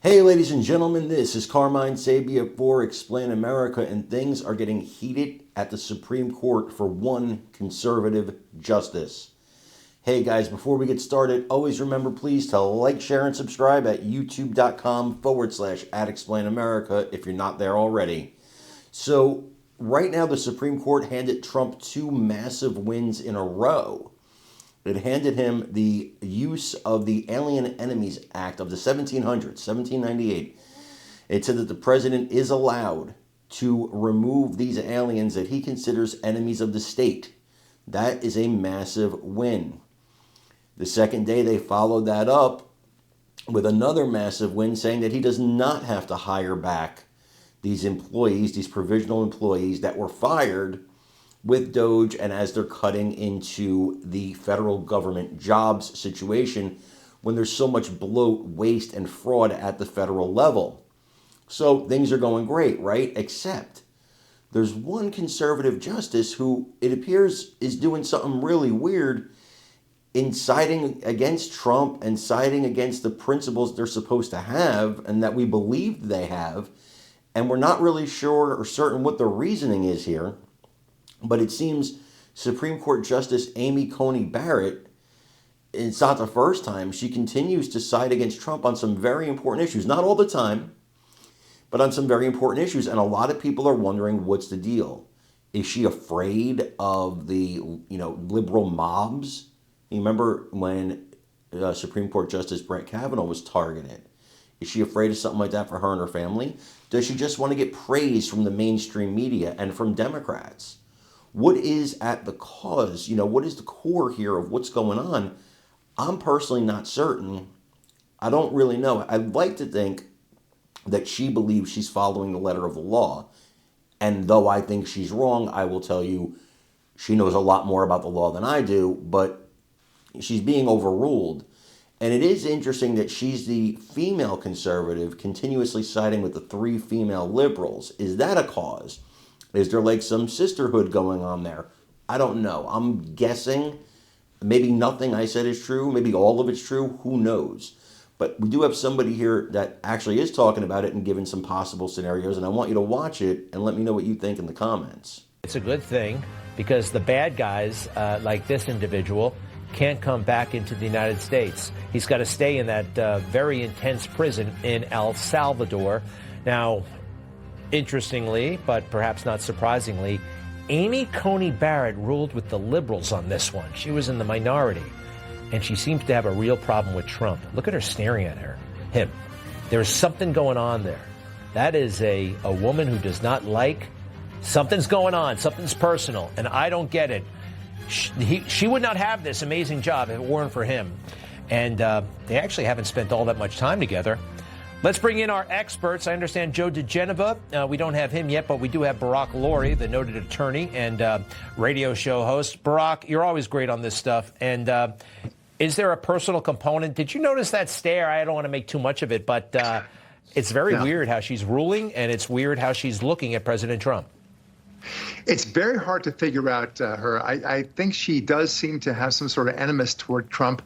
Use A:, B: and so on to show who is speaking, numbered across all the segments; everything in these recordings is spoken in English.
A: Hey, ladies and gentlemen, this is Carmine Sabia for Explain America, and things are getting heated at the Supreme Court for one conservative justice. Hey guys, before we get started, always remember please to like, share, and subscribe at youtube.com/@ExplainAmerica if you're not there already. So, right now the Supreme Court handed Trump two massive wins in a row. It handed him the use of the Alien Enemies Act of the 1700s, 1798. It said that the president is allowed to remove these aliens that he considers enemies of the state. That is a massive win. The second day, they followed that up with another massive win, saying that he does not have to hire back these employees, these provisional employees that were fired with DOGE and as they're cutting into the federal government jobs situation when there's so much bloat, waste, and fraud at the federal level. So things are going great, right? Except there's one conservative justice who it appears is doing something really weird in siding against Trump and siding against the principles they're supposed to have and that we believe they have. And we're not really sure or certain what the reasoning is here. But it seems Supreme Court Justice Amy Coney Barrett, it's not the first time, she continues to side against Trump on some very important issues. Not all the time, but on some very important issues. And a lot of people are wondering, what's the deal? Is she afraid of the, liberal mobs? You remember when Supreme Court Justice Brett Kavanaugh was targeted? Is she afraid of something like that for her and her family? Does she just want to get praise from the mainstream media and from Democrats? What is at the cause? What is the core here of what's going on? I'm personally not certain. I don't really know. I'd like to think that she believes she's following the letter of the law. And though I think she's wrong, I will tell you she knows a lot more about the law than I do, but she's being overruled. And it is interesting that she's the female conservative continuously siding with the three female liberals. Is that a cause? Is there like some sisterhood going on there? I don't know. I'm guessing. Maybe nothing I said is true. Maybe all of it's true. Who knows? But we do have somebody here that actually is talking about it and giving some possible scenarios. And I want you to watch it and let me know what you think in the comments.
B: It's a good thing because the bad guys, like this individual, can't come back into the United States. He's got to stay in that very intense prison in El Salvador. Now, interestingly, but perhaps not surprisingly, Amy Coney Barrett ruled with the liberals on this one. She was in the minority, and she seems to have a real problem with Trump. Look at her staring at him. There's something going on there. That is a woman who does not like, something's going on, something's personal, and I don't get it. She would not have this amazing job if it weren't for him. And they actually haven't spent all that much time together. Let's bring in our experts. I understand Joe diGenova. We don't have him yet, but we do have Barak Lurie, the noted attorney and radio show host. Barak, you're always great on this stuff. And is there a personal component? Did you notice that stare? I don't want to make too much of it, but it's very weird how she's ruling, and it's weird how she's looking at President Trump.
C: It's very hard to figure out her. I think she does seem to have some sort of animus toward Trump.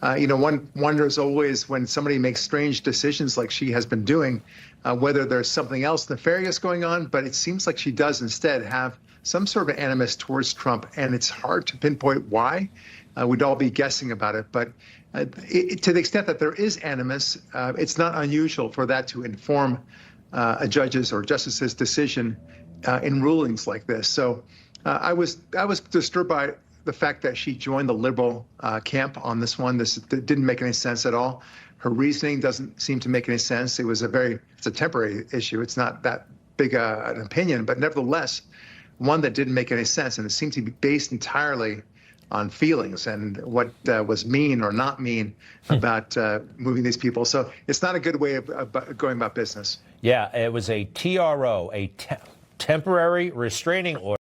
C: One wonders always when somebody makes strange decisions like she has been doing, whether there's something else nefarious going on. But it seems like she does instead have some sort of animus towards Trump. And it's hard to pinpoint why. We'd all be guessing about it. But to the extent that there is animus, it's not unusual for that to inform a judge's or justice's decision in rulings like this. So I was disturbed by the fact that she joined the liberal camp on this one. This didn't make any sense at all. Her reasoning doesn't seem to make any sense. It's a temporary issue. It's not that big an opinion, but nevertheless, one that didn't make any sense. And it seemed to be based entirely on feelings and what was mean or not mean about moving these people. So it's not a good way of going about business.
B: Yeah, it was a TRO, temporary restraining order.